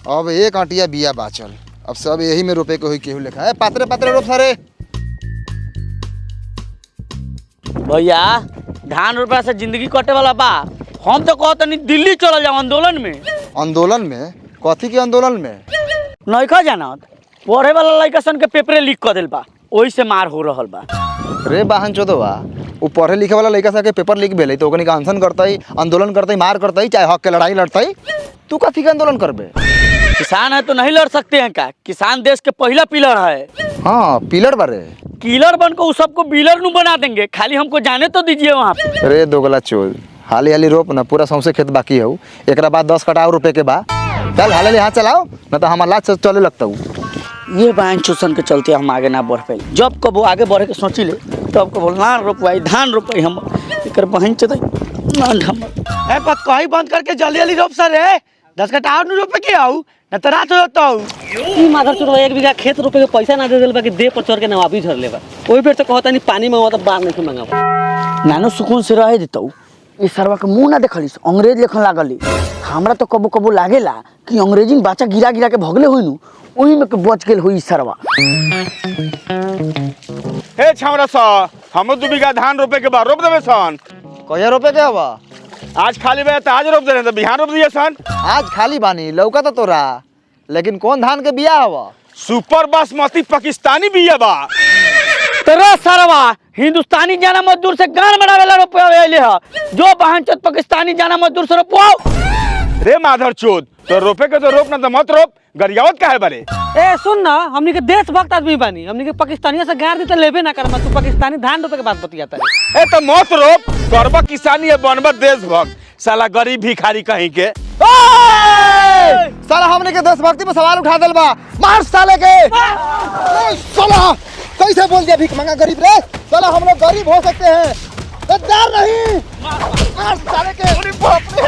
अब एक आंटिया बिया बाचल, अब सब यही में रोपे के हुई केहू लिखा है। पात्रे पात्रे रोप सारे। भैया धान रोपा से जिंदगी कटे वाला बा। हम तो कहते नहीं दिल्ली चल जाओ आंदोलन में। आंदोलन में? कथी के आंदोलन में? नइखा जानत, पढ़े वाला लड़का सन के पेपरे लीक कर दिल बा, ओही से मार हो रहल बा। रे बाहन चोदवा, वो पढ़े लिखे वाला लड़का सबके पेपर लीक भेले तो ओकनी का अनशन करतई, आंदोलन करतई, मार करतई, चाहे हक के लड़ाई लड़तई। तू कथी के आंदोलन करबे? किसान है तो नहीं लड़ सकते हैं का? किसान देश के पहला पिलर है। हाँ पिलर बारे। किलर बन को सबको बिलर नु बना देंगे, खाली हमको जाने तो दीजिए वहाँ पे। रे दोगला चोद, हाली हाली रोप ना, पूरा सौंसे खेत बाकी है। एक बाद 10 कटा और रुपए के बा। चल हाली हाथ चलाओ ना तो हमारा लाच चले लगता हूँ। ये बाइन चूसन के चलते हम आगे ना बढ़ पाए। जब कबो आगे बढ़े के सोची ले तब कबो ना रोपवाई, धान रोपाई हम एक बहन चल ए पत कहीं बंद करके जल्दी जल्दी रोप सर रे। 10 कटा और रोपे के आऊ ना तो रात हो जाता हूँ। ई माधर चोरवा 1 बीघा खेत रोपे के पैसा ना दे देल बा कि दे पर चढ़ के नवाबी धर लेबा। ओही बेर तो कहता नहीं पानी में तो बार नहीं मंगावा। नानो सुकून से रह देता। ये सरवा के मुंह ना देखलिस, अंग्रेज लेखन लागली। हमरा तो कबो कबो लागेला कि अंग्रेजी में बाचा गिरा गिरा के भगले हुई नु, ओही में के बच गेल हुई सरवा। हे छावरा सा, हम 2 बीघा धान रोपे के बाद रोप देबे सन। कहिया रोपे के हवा? आज खाली बे तो आज रोप दे, तो बिहान रोप दिए सन। आज खाली बानी लौका तो तोरा, लेकिन कौन धान के बिया हवा? सुपर बासमती पाकिस्तानी बिया बा। तेरा सरवा हिंदुस्तानी जाना मजदूर से गान बनावेला रोपवाले ह, जो बहनचोद पाकिस्तानी जाना मजदूर से रोपवाओ। रे माधर चोद, तो रोपे के तो रोप ना तो मत रोप, गरियावत काहे बारे? ए सुन ना, हमनी के देशभक्त आदमी बानी, हमनी के पाकिस्तानियों से गार दी तो लेबे ना करबा। तू पाकिस्तानी धान रोपे के बात बतियाता है। ए तो मत रोप, करबा किसानी है बनबा देशभक्त, साला गरीब भिखारी कहीं के। साला हमने के देशभक्ति पे सवाल उठा दिल बा। मार साले के। साला कैसे बोल दिया भीख मांगा गरीब रे? साला हम लोग गरीब हो सकते हैं, गद्दार नहीं। मार साले के। अरे बाप रे।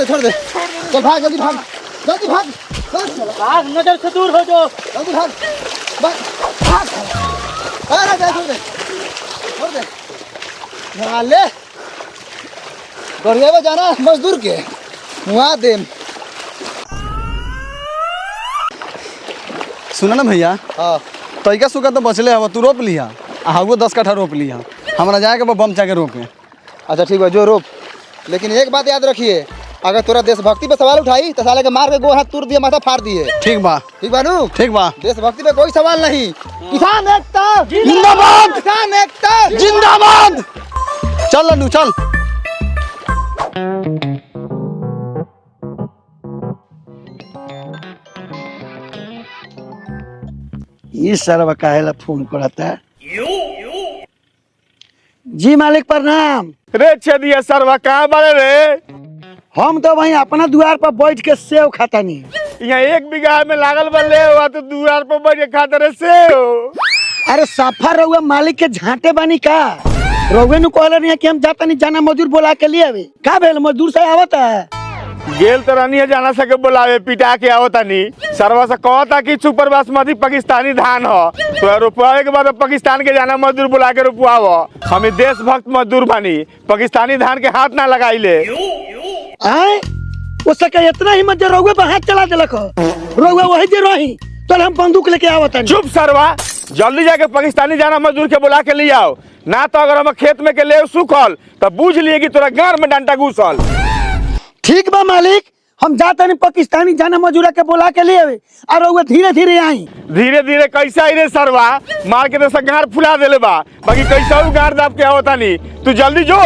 छोड़ दे चल, भाग जल्दी भाग, जल्दी भाग, भाग, नजर से दूर हो जाओ। जल्दी भाग, भाग। अरे छोड़ दे ले गरिया में जाना मजदूर के वहाँ दे। सुना ना भैया, हाँ तैका सुखा तो बचले हवा, तू रोप लिया वो 10 कट्ठा रोप लिया। हमारा जाए के बम चाके रोपे। अच्छा ठीक है जो रोप, लेकिन एक बात याद रखिए, अगर तोरा देशभक्ति पे सवाल उठाई तो साले के मार के गो हाथ तोड़ दिए, माथा फाड़ दिए। ठीक बा, ठीक बा नू? ठीक बा। देशभक्ति पे कोई सवाल नहीं। किसान एकता जिंदाबाद, किसान एकता जिंदाबाद। चल लड्डू चल। ये सरवा काहेला फोन करता है? जी मालिक प्रणाम। रे छेदिया सरवा कहाँ बारे रे? हम तो वहीं अपना द्वार पर बैठ के सेव खाता नहीं। यहाँ 1 बीघा में लागल बल्ले हुआ तो द्वार पर बैठ के खाता रहे सेव। अरे सफा रहुआ मालिक के झांटे बानी का? रहुए नु कहले नहीं कि हम जाता नहीं, जाना मजदूर बोला के लिए अभी का भेल? मजदूर से आवत है गेल तो रानी है जाना सके बुलावे, पिटा के आवता नहीं। सरवा से कहता कि सुपर बासमती पाकिस्तानी धान हो, तो रोपवावे के बाद पाकिस्तान के जाना मजदूर बुला के रोपवाओ। हमें देशभक्त मजदूर बनी, पाकिस्तानी धान के हाथ ना लगाई ले। आए उसके इतना हिम्मत जो रहुए पर हाथ चला दिलक। रहुए वही जे रही तो हम बंदूक लेके आवत है। चुप सरवा, जल्दी जाके पाकिस्तानी जाना मजदूर के बुला के ले आओ, ना तो अगर हम खेत में के ले सूखल तो बूझ लिए कि तोरा गार में डंटा घुसल। ठीक बा मालिक, हम जाता नहीं पाकिस्तानी जाना मजूरा के बुला के लिए और वो धीरे धीरे आई। धीरे धीरे कैसे आई रे सरवा? मार के तो गार फुला देले बा, बाकी कैसा गार दाब के होता नहीं। तू जल्दी जो।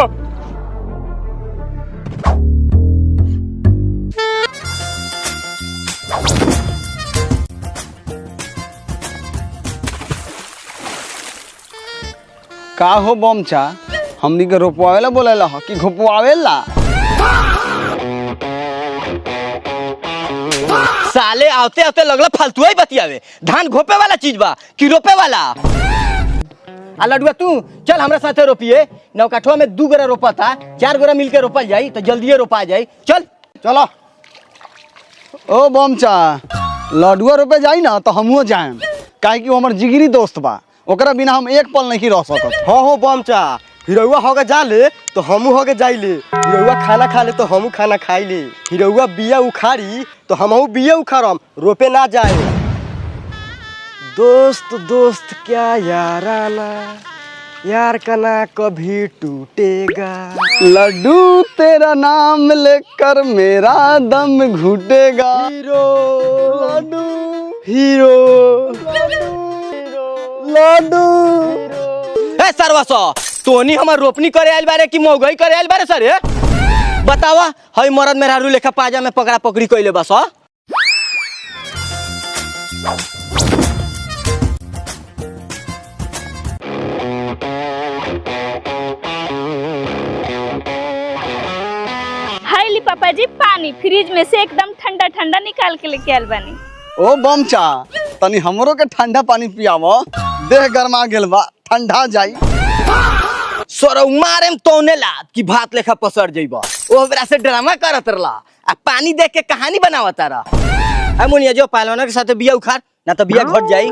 का हो बमचा, हमनी के रोपवावेला बोलेला कि घोपवावेला? साले आते आते लगला फालतू ही बतियावे। धान घोपे वाला चीज बा कि रोपे वाला? आ लडुआ तू चल हमरा साथे रोपिए। नौकाठवा में 2 गोरा रोपा था, 4 गोरा मिलके रोपल जाई तो जल्दिए रोपा जाई। चल चलो। ओ बमचा लडुआ रोपे जाई ना तो हमहुओ जाएम, काहे कि वो हमर जिगरी दोस्त बा, ओकरा बिना हम एक पल नहीं रह सकत। हाँ हो बमचा, हिरौआ होके जा ले तो हमू होके जाई ले। हिरौआ खाना खा ले तो हमू खाना खाई ले। हिरौआ बिया उखाड़ी तो हमहू बिया उखाड़म, रोपे ना जाए। दोस्त दोस्त क्या याराना, यार का ना कभी टूटेगा। लड्डू तेरा नाम लेकर मेरा दम घुटेगा। हीरो लड्डू, हीरो लड्डू। ए सरवासो तोनी हमर रोपनी करे आइल बारे कि मौगई करे आइल बारे सर? बतावा हई मरद मेहरारू लेखा पाजा में पकड़ा पकड़ी कइले बस। हाय ली पापा जी पानी फ्रिज में से एकदम ठंडा ठंडा निकाल के लेके आयल बानी। ओ बमचा तनी हमरो के ठंडा पानी पियावो, देह गरमा गेल बा, ठंडा जाई। सोरौ मारेम तौने लात कि भात लेखा पसर जइबा। ओ बेरा से ड्रामा करत रहला आ पानी देख के कहानी बनावत रहा। ए मुनिया जो पहलवान के साथे बिया उखाड़ ना तो बिया घट जाई।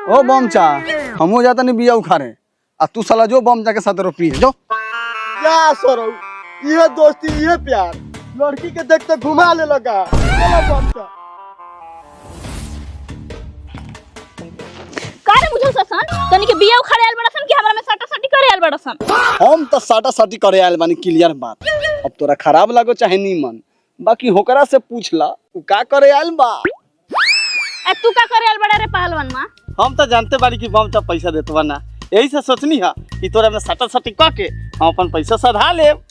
ओ बमचा हमहू जाता नहीं बिया उखाड़े, आ तू साला जो बमचा के साथ रोपी जो। क्या सरो, ये दोस्ती ये प्यार, लड़की के देखते घुमा ले लगा। चलो बमचा। कारे मुझे ससन तनी के बिया उखाड़े आयल बड़सन कि हमरा में सटा सटी करे आयल बड़सन। हम तो साटा साटी करे आयल बानी, क्लियर बात। अब तोरा खराब लागो चाहे नीमन, बाकी होकरा से पूछला उ का करे आयल बा। ए तू का करे आयल बड़ा रे पहलवान मां? हम तो जानते बानी कि बमचा पैसा देतवा ना, यही से सोचनी हा कि तोरा में साटा साटी क के हम अपन पैसा सधा लेब।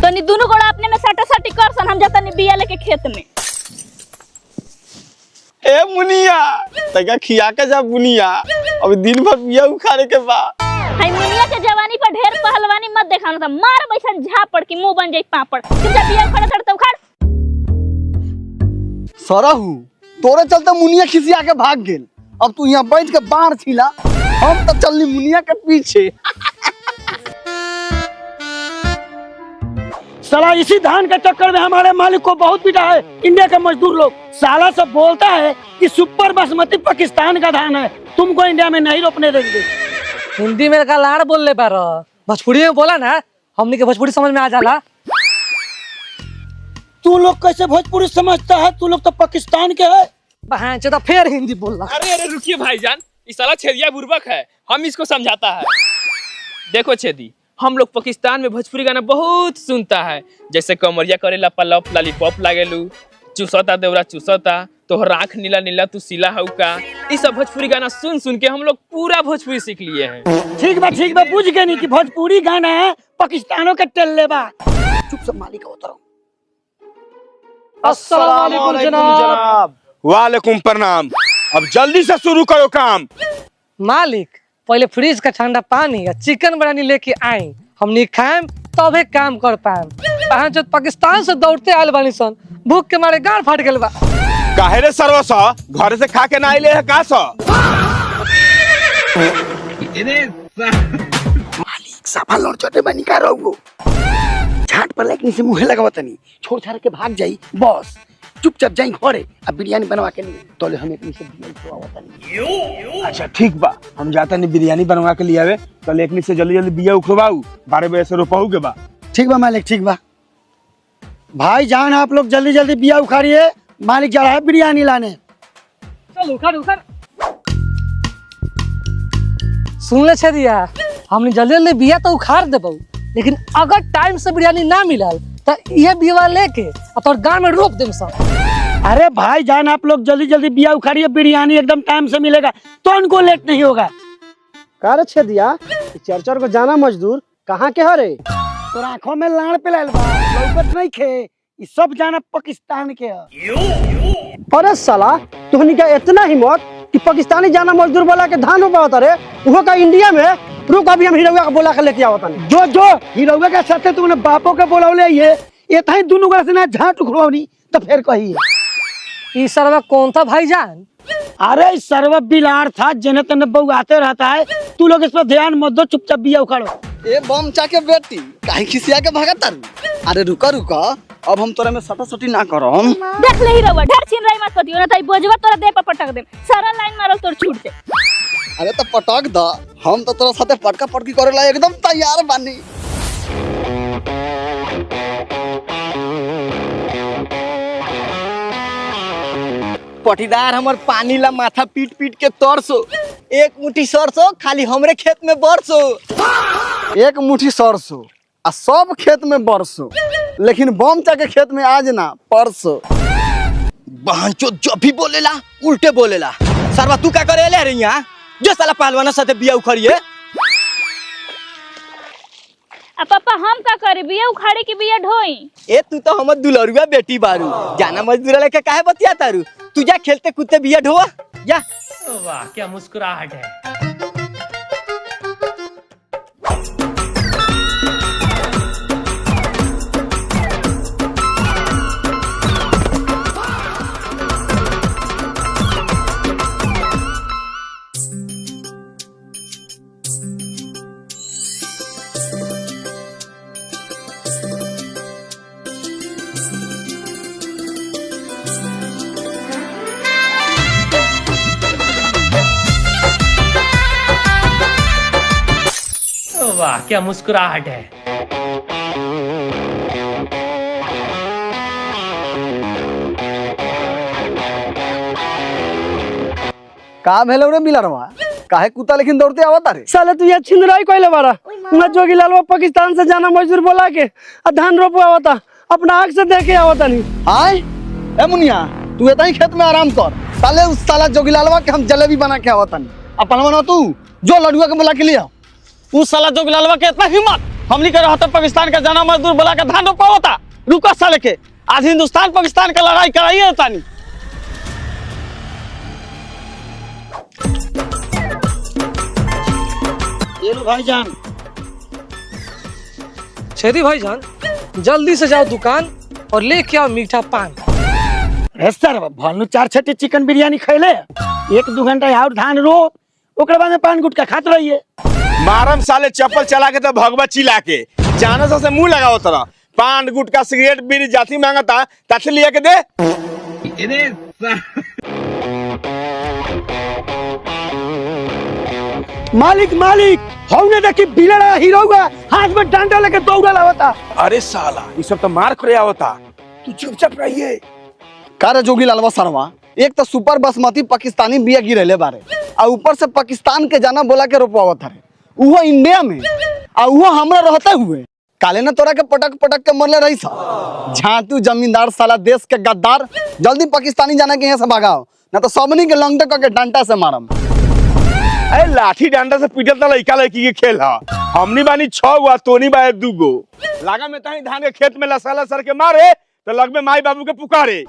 तनी दोनों गोड़ा अपने में सटा सटी करसन, हम जातनी बिया लेके खेत में। ए मुनिया तका खिया के जा मुनिया, अब दिन भर बिया उखाड़े के बा। हाय मुनिया के जवानी पर ढेर पहलवानी मत देखाना था, मार बैसन झापड़ की मुंह बन जाई पापड़। तुम जब बिया उखाड़े तड़ उखाड़। सरहू तोरे चलते मुनिया खिसिया के भाग गेल, अब तू यहाँ बैठ के बाहर छिला, हम तो चलनी मुनिया के पीछे। साला इसी धान के चक्कर में हमारे मालिक को बहुत पीटा है इंडिया के मजदूर लोग। साला सब बोलता है कि सुपर बासमती पाकिस्तान का धान है, तुमको इंडिया में नहीं रोपने देंगे। हिंदी में का लाड़ बोल ले बारो, भोजपुरी में बोला ना, हमने के भोजपुरी समझ में आ जाला। तू लोग कैसे भोजपुरी समझता है? तू लोग तो पाकिस्तान के है। बहन चोदा फिर हिंदी बोलना। अरे अरे रुकिए भाईजान, इस साला छेदिया बुर्बक है, हम इसको समझाता है। देखो छेदी, हम लोग पाकिस्तान में भोजपुरी गाना बहुत सुनता है, जैसे कमरिया करेला पलप लॉलीपॉप लागेलू, चूसता देवरा चूसता, तोहर आँख नीला नीला तू सिला हऊ का। इस सब भोजपुरी गाना सुन सुन के हम लोग पूरा भोजपुरी सीख लिए हैं। ठीक बा बुझ गए नहीं कि भोजपुरी गाना है पाकिस्तानों के टेल्ले बा। चुप से मालिक उतरो। अस्सलाम वालेकुम जनाब। वालेकुम प्रणाम। अब जल्दी से शुरू करो काम। मालिक पहले फ्रिज का ठंडा पानी या चिकन बिरयानी लेके आई, हमनी खाएम तबे काम कर पाएम। बहन चोद पाकिस्तान से दौड़ते आयल बानी सन, भूख के मारे गाड़ फाट गेल बा। काहे रे सरवसा, घर से खा के ना आइले है का सा? मालिक साफा लड़ चटे बनी का रहो, झाट पर लेकिन से मुहे लगावत नहीं, छोड़ छाड़ के भाग जाई बस। चुपचाप जाई घरे, अब बिरयानी बनवा के लिए तोले हम एक से बिया उखवावत नहीं। अच्छा ठीक बा, हम जाता नहीं बिरयानी बनवा के लिए आवे, कल एक से जल्दी जल्दी बिया उखवाऊ, 12 बजे से रोपाऊ के बा। ठीक बा मालिक, ठीक बा। भाई जान आप लोग जल्दी जल्दी बिया उखाड़िए, मालिक जा रहा है बिरयानी लाने। चल उखाड़ उखाड़। सुन ले छेदिया, हमने जल्दी जल्दी बिया तो उखाड़ देबो, लेकिन अगर टाइम से बिरयानी ना मिलल तो ये बिया लेके और गांव में रोप देम सब। अरे भाई जान आप लोग जल्दी जल्दी बिया उखाड़िए, बिरयानी एकदम टाइम से मिलेगा तो उनको लेट नहीं होगा। कार छे दिया चरचर को जाना मजदूर कहाँ के हरे? तो आंखों में लाड़ पे लाल बा, लौकत नहीं खे, ये सब जाना पाकिस्तान के है। अरे साला तुहनी का इतना हिम्मत कि पाकिस्तानी जाना मजदूर बोला के धान उपावत रे, वो का इंडिया में। रुक अभी हम हीरोगा को बोला के लेके आवत नहीं। जो हीरोगा के साथे तुमने बापों के बोलौले ये इतना दोनों का से ना झाट उखड़ोनी तो फिर कही ई सरवा कौन था भाईजान? अरे सर्व बिलार था जने तने बउआते रहता है। तू लोग इस पर ध्यान मत दो, चुपचाप बिया उखाड़ो। ए बमचा के बेटी काहे खिसिया के भागत तारू? अरे रुका रुका, अब हम तोरा में सटा सटी ना करम। देख ले ही रहुआ, ढेर छीन रही मत पतियो ना तई बोझवा तोरा देह पर पटक दे। सारा लाइन मारल तोर छूट दे। अरे तो पटक द, हम तो तोरा साथे पटका पटकी करेला एकदम तैयार बानी। पटीदार हमर पानी ला माथा पीट पीट के तरसो। एक मुट्ठी सरसो खाली हमरे खेत में बरसो। एक मुट्ठी सरसों आ सब खेत में बरसो, लेकिन बमचा के खेत में आज ना परसो। बहनचो जब भी बोलेला उल्टे बोलेला। सरवा तू का करे ले रही यहाँ? जो साला पहलवाना साथे बिया उखड़िए। आ पापा हम का करे, बिया उखाड़े की बिया ढोई? ए तू तो हमर दुलरुआ बेटी बारू, जाना मजदूर लेके काहे बतिया तारू? तू जा खेलते कूदते बिया ढोआ जा। वाह क्या मुस्कुराहट है। वाह क्या मुस्कुराहट है। का भेलो रे मिलरवा? काहे कुत्ता लेकिन दौड़ते आवता रे? साले तू ये छिंदराई कोइले बारा। ना जोगी लालवा पाकिस्तान से जाना मजदूर बोला के आ धान रोपवा आवता, अपना आँख से देख के आवता नहीं। हाय ए मुनिया, तू एता ही खेत में आराम कर। साले उस साला जोगिलालवा के हम जलेबी बना के आवतन। अपन मनो तू जो लड़ुआ के बुला के ले आओ। उस साला जोगिलालवा के इतना हिम्मत, हमनी के रहता पाकिस्तान का जाना मजदूर बोला के धान रोपा होता। रुको साले के, आज हिंदुस्तान पाकिस्तान का लड़ाई कराइए तानी। ये लो भाईजान। छेदी भाईजान, जल्दी से जाओ दुकान और लेके आओ मीठा पान। सर भानु 4 छठी चिकन बिरयानी खैले, 1-2 घंटा और धान रो, ओकरे बाद में पान गुटका खात रहिए। मारम साले चप्पल चला के तो भगवा चिल्ला के जाने से मुंह लगाओ तरह। पान गुटका सिगरेट बीड़ी जाती मांगता ताथे लिया के दे। मालिक मालिक, हमने देखी बिलड़ा हीरोगा हाथ में डंडा लेके दौड़ा लावता। अरे साला ये सब तो मार करे आवता, तू चुपचाप रहिए। का रे जोगिलालवा सरवा, एक तो सुपर बासमती पाकिस्तानी बिया गिरले बारे आ ऊपर से पाकिस्तान के जाना बोला के रोपवावत है, उहो इंडिया में आ उहो हमरा रहते हुए। काले ना तोरा के पटक पटक के मरले रही सा। झाटू जमींदार साला देश के गद्दार, जल्दी पाकिस्तानी जाना के यहाँ से भगाओ, ना तो सबनी के लंगटे करके डंटा से मारम। अरे लाठी डंडा से पीटल तो लइका लड़की के खेल है। हमनी बानी 6 गो, तोनी बा 2 गो। लागा में ताही धान के खेत में लसाला सर के मारे तो लगबे माई बाबू के पुकारे।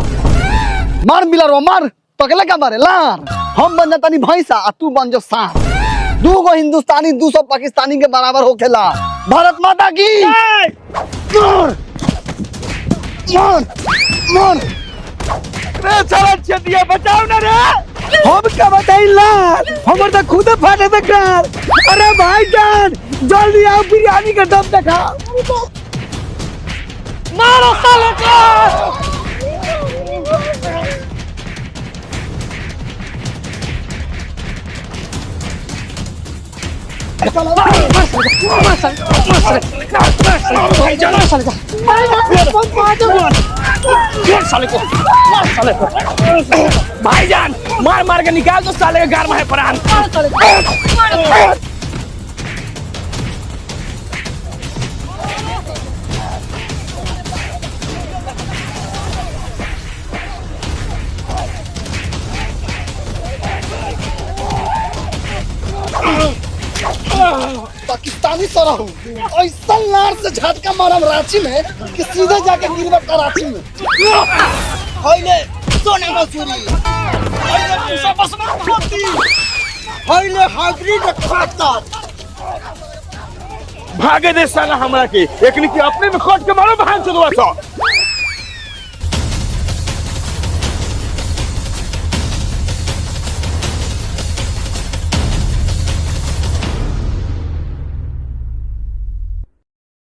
मार मिलरो मार, पकले का मारे लार। हम बन जाता नहीं भैंसा आ तू बन जो सांप। 2 गो हिंदुस्तानी 200 पाकिस्तानी के बराबर होखेला। भारत माता की। मार मार मार। रे साला छतिया बचाओ ना रे। हम क्या बताई लाल, हमर तो खुद फाटे बेकार। अरे भाईजान जल्दी आओ, बिरयानी का दम देखा। मारो साले को। भाईजान मार मार के निकाल दो साले के घर में है प्राण। पाकिस्तानी सरा हूँ, ऐसा लार से झटका मारम रांची में कि सीधे जाके गिरबा कराची में। होइले सोना मसूरी, होइले पूसा बासमती, होइले हाइब्रिड खाता। भागे दे साला हमरा के, एकनी के अपने में खोट के मारो बहन चोदवा सा।